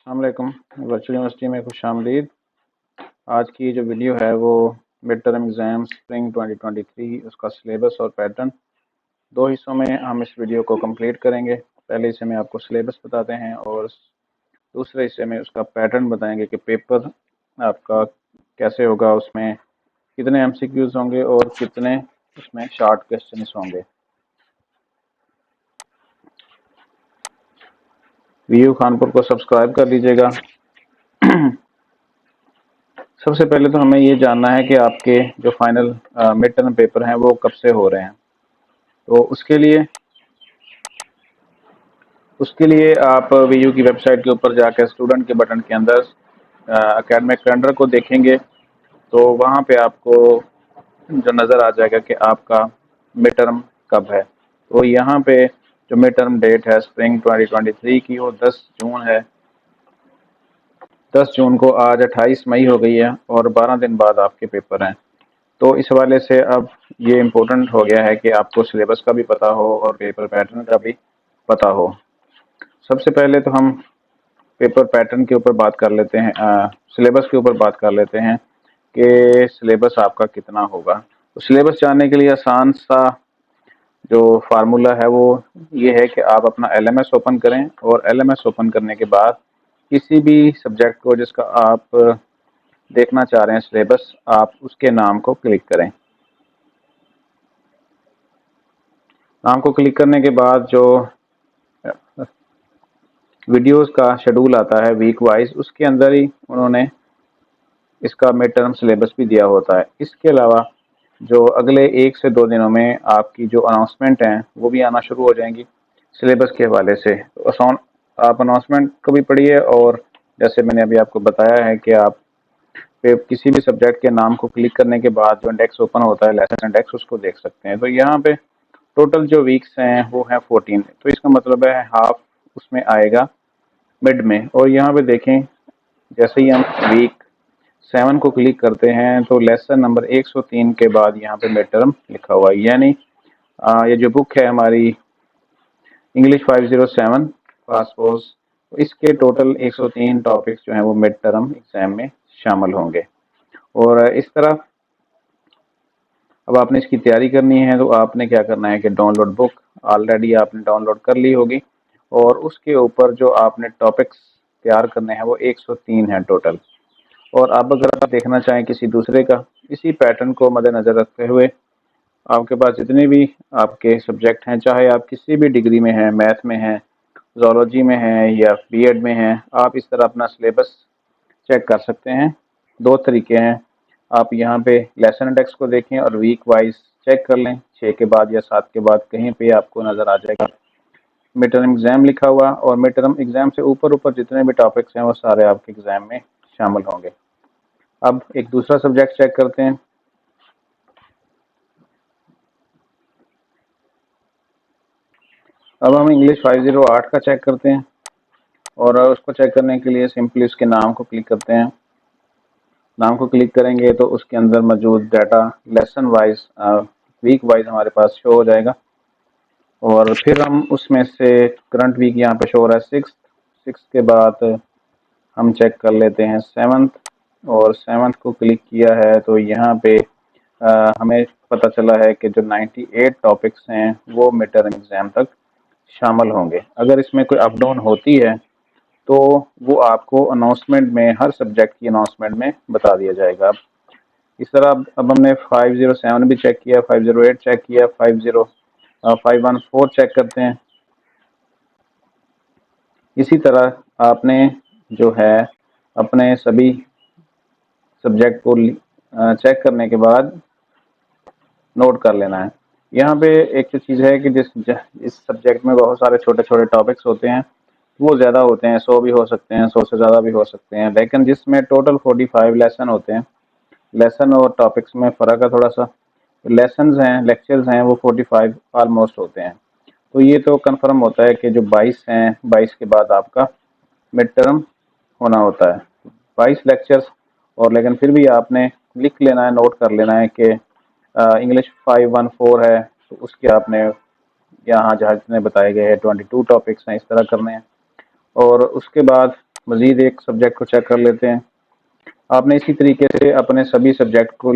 अस्सलाम वालेकुम। Virtual university में खुशामदीद। आज की जो वीडियो है वो मिड टर्म एग्ज़ाम स्प्रिंग 2023 उसका सिलेबस और पैटर्न दो हिस्सों में हम इस वीडियो को कंप्लीट करेंगे। पहले हिस्से में आपको सिलेबस बताते हैं और दूसरे हिस्से में उसका पैटर्न बताएंगे कि पेपर आपका कैसे होगा, उसमें कितने MCQs होंगे और कितने उसमें शॉर्ट क्वेश्चंस होंगे। वीयू खानपुर को सब्सक्राइब कर लीजिएगा। सबसे पहले तो हमें ये जानना है कि आपके जो फाइनल मिड टर्म पेपर हैं वो कब से हो रहे हैं। तो उसके लिए आप वीयू की वेबसाइट के ऊपर जाकर स्टूडेंट के बटन के अंदर एकेडमिक कैलेंडर को देखेंगे तो वहाँ पे आपको जो नज़र आ जाएगा कि आपका मिड टर्म कब है। तो यहाँ पे जो मिड टर्म डेट है स्प्रिंग 2023 की वो 10 जून है। 10 जून को आज 28 मई हो गई है और 12 दिन बाद आपके पेपर हैं। तो इस हवाले से अब ये इम्पोर्टेंट हो गया है कि आपको सिलेबस का भी पता हो और पेपर पैटर्न का भी पता हो। सबसे पहले तो हम पेपर पैटर्न के ऊपर बात कर लेते हैं, सिलेबस के ऊपर बात कर लेते हैं कि सिलेबस आपका कितना होगा। तो सिलेबस जानने के लिए आसान सा जो फार्मूला है वो ये है कि आप अपना LMS ओपन करें और LMS ओपन करने के बाद किसी भी सब्जेक्ट को जिसका आप देखना चाह रहे हैं सिलेबस, आप उसके नाम को क्लिक करें। नाम को क्लिक करने के बाद जो वीडियोस का शेड्यूल आता है वीक वाइज, उसके अंदर ही उन्होंने इसका मिड टर्म सिलेबस भी दिया होता है। इसके अलावा जो अगले 1 से 2 दिनों में आपकी जो अनाउंसमेंट हैं वो भी आना शुरू हो जाएंगी सिलेबस के हवाले से। तो आप अनाउंसमेंट को भी पढ़िए और जैसे मैंने अभी आपको बताया है कि आप किसी भी सब्जेक्ट के नाम को क्लिक करने के बाद जो इंडेक्स ओपन होता है लेसन इंडेक्स, उसको देख सकते हैं। तो यहाँ पे टोटल जो वीक्स हैं वो हैं 14। तो इसका मतलब है हाफ उसमें आएगा मिड में। और यहाँ पे देखें, जैसे ही हम वीक 7 को क्लिक करते हैं तो लेसन नंबर 103 के बाद यहाँ पे मिड टर्म लिखा हुआ है। यानी ये जो बुक है हमारी इंग्लिश 507 पासपोर्ट, तो इसके टोटल 103 टॉपिक्स जो हैं वो मिड टर्म एग्जाम में शामिल होंगे। और इस तरह अब आपने इसकी तैयारी करनी है तो आपने क्या करना है कि डाउनलोड बुक ऑलरेडी आपने डाउनलोड कर ली होगी और उसके ऊपर जो आपने टॉपिक्स तैयार करने हैं वो 103 हैं टोटल। और अब अगर आप देखना चाहें किसी दूसरे का, इसी पैटर्न को मद्देनज़र रखते हुए आपके पास जितने भी आपके सब्जेक्ट हैं, चाहे आप किसी भी डिग्री में हैं, मैथ में हैं, ज़ूलॉजी में हैं या B.Ed में हैं, आप इस तरह अपना सिलेबस चेक कर सकते हैं। दो तरीके हैं, आप यहाँ पे लेसन इंडेक्स को देखें और वीक वाइज चेक कर लें। 6 के बाद या 7 के बाद कहीं पे आपको नज़र आ जाएगा मिड टर्म एग्ज़ाम लिखा हुआ और मिड टर्म एग्ज़ाम से ऊपर ऊपर जितने भी टॉपिक्स हैं वो सारे आपके एग्ज़ाम में शामिल होंगे। अब एक दूसरा सब्जेक्ट चेक करते हैं। अब हम इंग्लिश 508 का चेक करते हैं और उसको चेक करने के लिए सिंपली उसके नाम को क्लिक करते हैं। नाम को क्लिक करेंगे तो उसके अंदर मौजूद data lesson wise week wise हमारे पास शो हो जाएगा और फिर हम उसमें से करंट वीक यहाँ पे शो हो रहा है 6 के बाद हम चेक कर लेते हैं 7th और 7th को क्लिक किया है तो यहाँ पे हमें पता चला है कि जो 98 टॉपिक्स हैं वो मिड टर्म एग्ज़ाम तक शामिल होंगे। अगर इसमें कोई अप डाउन होती है तो वो आपको अनाउंसमेंट में, हर सब्जेक्ट की अनाउंसमेंट में बता दिया जाएगा। इस तरह अब हमने 507 भी चेक किया, 508 चेक किया, 514 चेक करते हैं। इसी तरह आपने जो है अपने सभी सब्जेक्ट को चेक करने के बाद नोट कर लेना है। यहाँ पे एक तो चीज़ है कि इस सब्जेक्ट में बहुत सारे छोटे छोटे टॉपिक्स होते हैं, वो ज़्यादा होते हैं, 100 भी हो सकते हैं, 100 से ज़्यादा भी हो सकते हैं। लेकिन जिसमें टोटल 45 लेसन होते हैं, लेसन और टॉपिक्स में फ़र्क है थोड़ा सा। लेसन्स हैं, लेक्चर्स हैं, वो 45 ऑलमोस्ट होते हैं। तो ये तो कंफर्म होता है कि जो 22 हैं, 22 के बाद आपका मिड टर्म होना होता है, 22 लेक्चर्स। और लेकिन फिर भी आपने लिख लेना है, नोट कर लेना है कि इंग्लिश 514 है तो उसके आपने यहाँ जहाँ जितने बताए गए हैं 22 टॉपिक्स हैं, इस तरह करने हैं। और उसके बाद मज़ीद एक सब्जेक्ट को चेक कर लेते हैं। आपने इसी तरीके से अपने सभी सब्जेक्ट को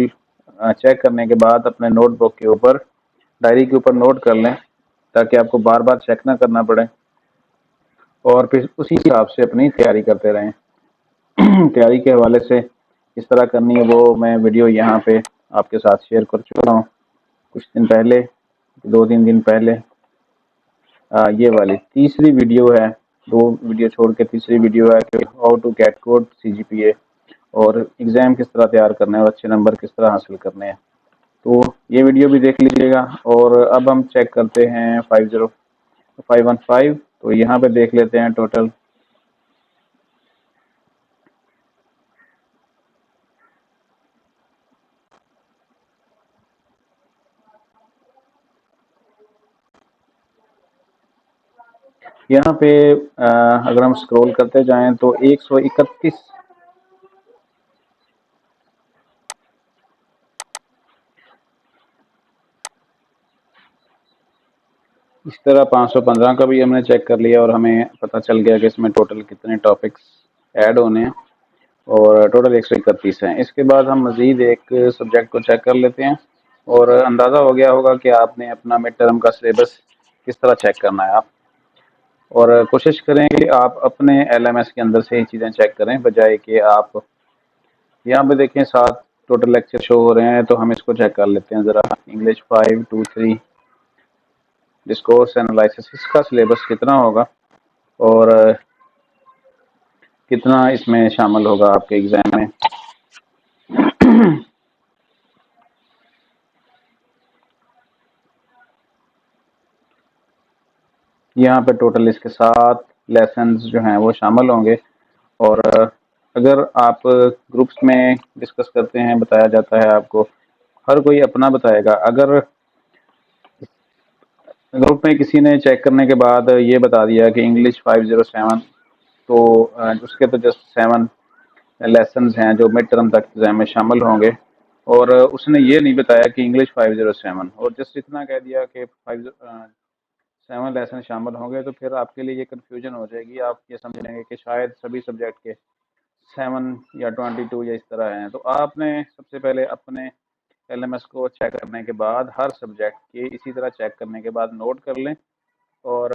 चेक करने के बाद अपने नोटबुक के ऊपर, डायरी के ऊपर नोट कर लें, ताकि आपको बार बार चेक ना करना पड़े, और फिर उसी हिसाब से अपनी तैयारी करते रहें। तैयारी के हवाले से किस तरह करनी है वो मैं वीडियो यहाँ पे आपके साथ शेयर कर चुका हूँ कुछ दिन पहले, 2-3 दिन पहले। ये वाली तीसरी वीडियो है, 2 वीडियो छोड़ के तीसरी वीडियो है कि how to get good CGPA, और एग्ज़ाम किस तरह तैयार करना है और अच्छे नंबर किस तरह हासिल करने हैं। तो ये वीडियो भी देख लीजिएगा। और अब हम चेक करते हैं 515। तो यहाँ पे देख लेते हैं टोटल। यहाँ पे अगर हम स्क्रॉल करते जाएं तो 131 इस तरह 515 का भी हमने चेक कर लिया, और हमें पता चल गया कि इसमें टोटल कितने टॉपिक्स ऐड होने हैं, और टोटल 131 हैं। इसके बाद हम मज़ीद एक सब्जेक्ट को चेक कर लेते हैं, और अंदाज़ा हो गया होगा कि आपने अपना मिड टर्म का सिलेबस किस तरह चेक करना है आप। और कोशिश करें कि आप अपने LMS के अंदर से ही चीज़ें चेक करें, बजाय कि आप यहाँ पे देखें 7 टोटल लेक्चर शो हो रहे हैं। तो हम इसको चेक कर लेते हैं ज़रा। इंग्लिश 523 डिस्कोर्स एनालिसिस, इसका सिलेबस कितना होगा और कितना इसमें शामिल होगा आपके एग्ज़ाम में। यहाँ पे टोटल इसके 7 लेसन्स जो हैं वो शामिल होंगे। और अगर आप ग्रुप्स में डिस्कस करते हैं, बताया जाता है आपको, हर कोई अपना बताएगा। अगर ग्रुप में किसी ने चेक करने के बाद ये बता दिया कि इंग्लिश 507, तो उसके तो जस्ट 7 लेसन्स हैं जो मिड टर्म तक एग्जाम में शामिल होंगे, और उसने ये नहीं बताया कि इंग्लिश 507, और जस्ट इतना कह दिया कि 7 लेसन शामिल होंगे। तो फिर आपके लिए ये कन्फ्यूजन हो जाएगी, आप ये समझ लेंगे कि शायद सभी सब्जेक्ट के 7 या 22 या इस तरह हैं। तो आपने सबसे पहले अपने LMS को चेक करने के बाद, हर सब्जेक्ट के इसी तरह चेक करने के बाद नोट कर लें। और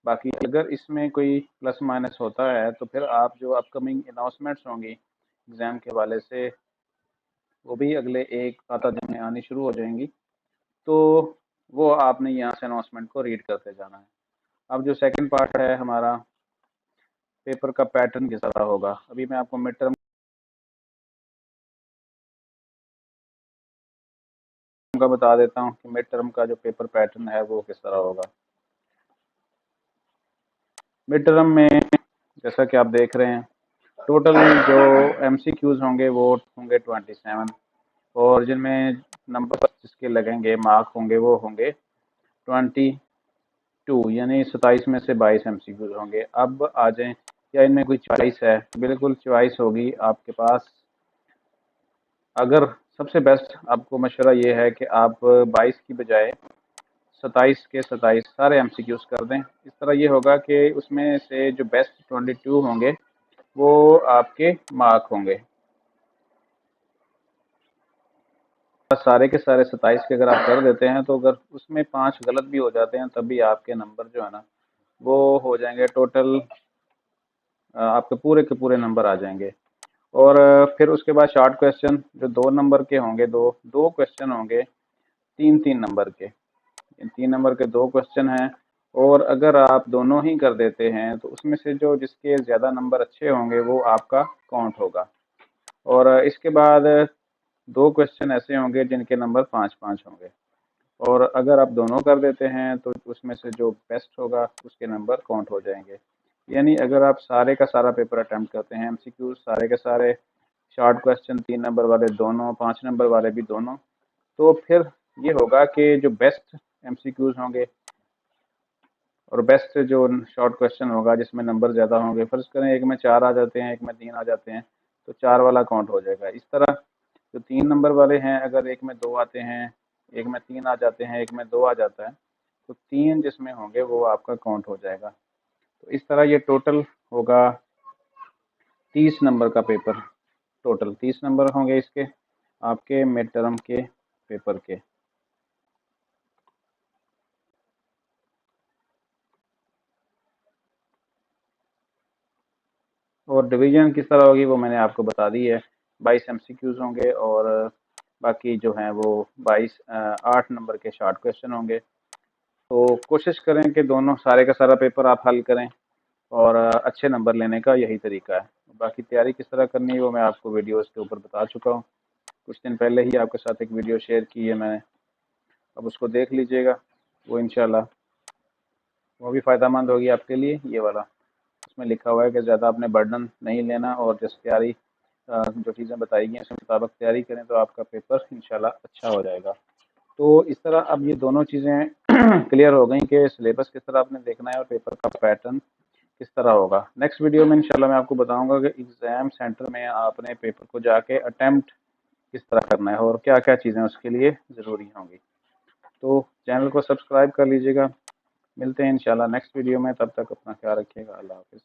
बाकी अगर इसमें कोई प्लस माइनस होता है तो फिर आप जो अपकमिंग अनाउंसमेंट्स होंगी एग्ज़ाम के हवाले से, वो भी अगले एक आधा दिन में आनी शुरू हो जाएंगी। तो वो आपने यहाँ से अनाउंसमेंट को रीड करते जाना है। अब जो सेकंड पार्ट है हमारा, पेपर का पैटर्न किस तरह होगा। अभी मैं आपको मिड टर्म का बता देता हूँ कि मिड टर्म का जो पेपर पैटर्न है वो किस तरह होगा। मिड टर्म में जैसा कि आप देख रहे हैं, टोटल जो MCQs होंगे वो होंगे 27, और जिनमें नंबर जिसके लगेंगे, मार्क होंगे, वो होंगे 22, यानी 27 में से 22 MCQs होंगे। अब आ जाएं, क्या इनमें कोई चॉइस है? बिल्कुल चॉइस होगी आपके पास। अगर सबसे बेस्ट आपको मशवरा ये है कि आप 22 की बजाय 27 के 27 सारे MCQs कर दें। इस तरह ये होगा कि उसमें से जो बेस्ट 22 होंगे वो आपके मार्क होंगे। सारे के सारे 27 के अगर आप कर देते हैं, तो अगर उसमें 5 गलत भी हो जाते हैं तब भी आपके नंबर जो है ना वो हो जाएंगे टोटल, आपके पूरे के पूरे नंबर आ जाएंगे। और फिर उसके बाद शॉर्ट क्वेश्चन जो 2 नंबर के होंगे, दो दो क्वेश्चन होंगे 3-3 नंबर के। इन 3 नंबर के 2 क्वेश्चन हैं, और अगर आप दोनों ही कर देते हैं तो उसमें से जो जिसके ज़्यादा नंबर अच्छे होंगे वो आपका काउंट होगा। और इसके बाद 2 क्वेश्चन ऐसे होंगे जिनके नंबर 5-5 होंगे, और अगर आप दोनों कर देते हैं तो उसमें से जो बेस्ट होगा उसके नंबर काउंट हो जाएंगे। यानी अगर आप सारे का सारा पेपर अटेम्प्ट करते हैं, MCQ सारे के सारे, शॉर्ट क्वेश्चन 3 नंबर वाले दोनों, 5 नंबर वाले भी दोनों, तो फिर ये होगा कि जो बेस्ट MCQs होंगे और बेस्ट जो शॉर्ट क्वेश्चन होगा जिसमें नंबर ज़्यादा होंगे, फर्ज करें एक में 4 आ जाते हैं, एक में 3 आ जाते हैं, तो 4 वाला काउंट हो जाएगा। इस तरह जो 3 नंबर वाले हैं, अगर एक में 2 आते हैं, एक में 3 आ जाते हैं, एक में 2 आ जाता है, तो 3 जिसमें होंगे वो आपका काउंट हो जाएगा। तो इस तरह ये टोटल होगा 30 नंबर का पेपर, टोटल 30 नंबर होंगे इसके आपके मिड टर्म के पेपर के। और डिवीजन किस तरह होगी वो मैंने आपको बता दी है। 22 MCQs होंगे और बाकी जो हैं वो 8 नंबर के शॉर्ट क्वेश्चन होंगे। तो कोशिश करें कि दोनों सारे का सारा पेपर आप हल करें और अच्छे नंबर लेने का यही तरीका है। बाकी तैयारी किस तरह करनी है वो मैं आपको वीडियोस के ऊपर बता चुका हूँ। कुछ दिन पहले ही आपके साथ एक वीडियो शेयर की है मैंने, अब उसको देख लीजिएगा। वो इंशाल्लाह वो भी फ़ायदेमंद होगी आपके लिए। ये वाला उसमें लिखा हुआ है कि ज़्यादा आपने बर्डन नहीं लेना और जिस तैयारी जो चीज़ें बताई गई हैं उसके मुताबिक तैयारी करें तो आपका पेपर इंशाल्लाह अच्छा हो जाएगा। तो इस तरह अब ये दोनों चीज़ें क्लियर हो गई कि सिलेबस किस तरह आपने देखना है और पेपर का पैटर्न किस तरह होगा। नेक्स्ट वीडियो में इंशाल्लाह मैं आपको बताऊंगा कि एग्ज़ाम सेंटर में आपने पेपर को जाके अटेम्प्ट किस तरह करना है और क्या क्या चीज़ें उसके लिए ज़रूरी होंगी। तो चैनल को सब्सक्राइब कर लीजिएगा। मिलते हैं इंशाल्लाह नेक्स्ट वीडियो में, तब तक अपना ख्याल रखिएगा। अल्लाह हाफ़िज़।